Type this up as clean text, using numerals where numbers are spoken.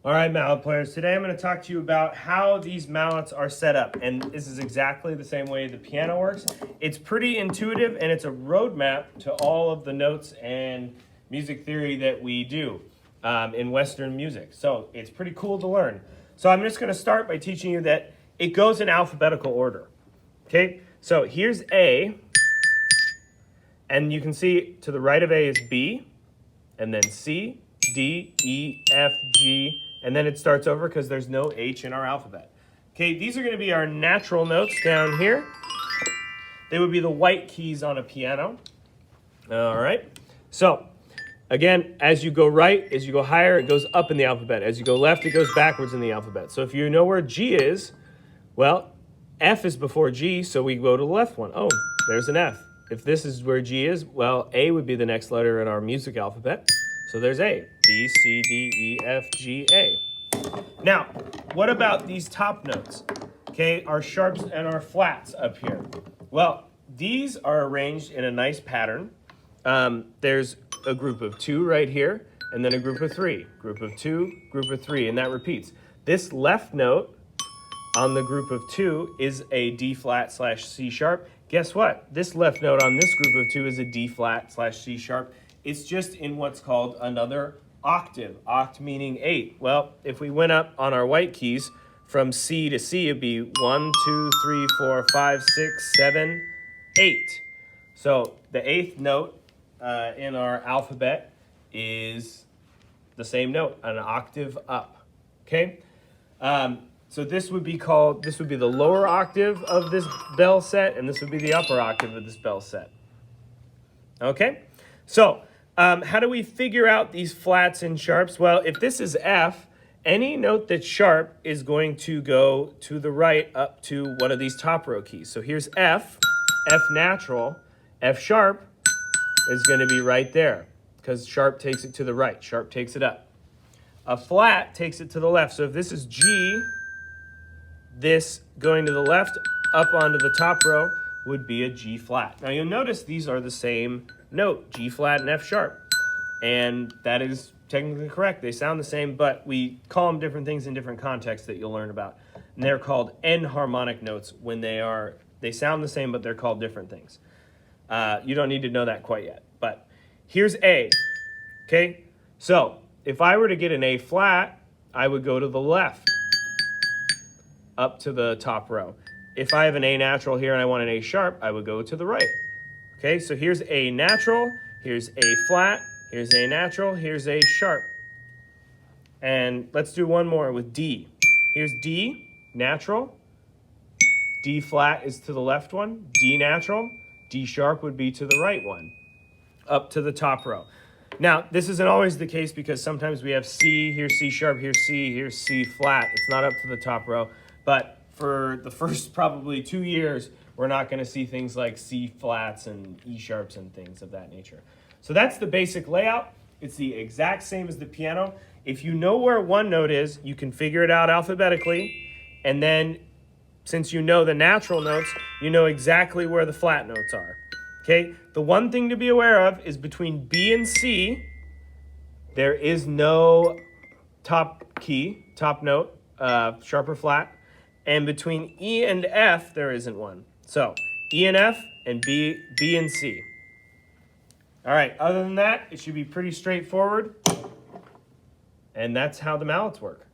All right, mallet players, today I'm going to talk to you about how these mallets are set up. And this is exactly the same way the piano works. It's pretty intuitive, and it's a roadmap to all of the notes and music theory that we do in Western music. So it's pretty cool to learn. So I'm just going to start by teaching you that it goes in alphabetical order. Okay, so here's A, and you can see to the right of A is B, and then C, D, E, F, G, and then it starts over because there's no H in our alphabet. Okay, these are going to be our natural notes down here. They would be the white keys on a piano. All right, so again, as you go right, as you go higher, it goes up in the alphabet. As you go left, it goes backwards in the alphabet. So if you know where G is, well, F is before G, so we go to the left one. Oh, there's an F. If this is where G is, well, A would be the next letter in our music alphabet. So there's A, B, C, D, E, F, G, A. Now, what about these top notes? Okay, our sharps and our flats up here. Well, these are arranged in a nice pattern. There's a group of 2 right here, and then a group of 3. Group of 2, group of 3, and that repeats. This left note on the group of 2 is a D flat / C sharp. Guess what? This left note on this group of 2 is a D flat / C sharp. It's just in what's called another octave. Oct meaning 8. Well, if we went up on our white keys from C to C, it'd be 1, 2, 3, 4, 5, 6, 7, 8. So the 8th note in our alphabet is the same note, an octave up. Okay? So this would be the lower octave of this bell set, and this would be the upper octave of this bell set. Okay? So how do we figure out these flats and sharps? Well, if this is F, any note that's sharp is going to go to the right up to one of these top row keys. So here's F, F natural, F sharp is going to be right there because sharp takes it to the right, sharp takes it up. A flat takes it to the left. So if this is G, this going to the left up onto the top row would be a G flat. Now you'll notice these are the same note, G flat and F sharp. And that is technically correct. They sound the same, but we call them different things in different contexts that you'll learn about. And they're called enharmonic notes when they sound the same, but they're called different things. You don't need to know that quite yet. But here's A, okay? So if I were to get an A flat, I would go to the left up to the top row. If I have an A natural here and I want an A sharp, I would go to the right. Okay, so here's A natural, here's A flat, here's A natural, here's A sharp. And let's do one more with D. Here's D, natural, D flat is to the left one, D natural, D sharp would be to the right one, up to the top row. Now, this isn't always the case because sometimes we have C, here's C sharp, here's C flat. It's not up to the top row. But for the first probably 2 years, we're not going to see things like C flats and E sharps and things of that nature. So that's the basic layout. It's the exact same as the piano. If you know where one note is, you can figure it out alphabetically. And then since you know the natural notes, you know exactly where the flat notes are. Okay? The one thing to be aware of is between B and C, there is no top note, sharp or flat. And between E and F, there isn't one. So E and F and B and C. All right, other than that, it should be pretty straightforward. And that's how the mallets work.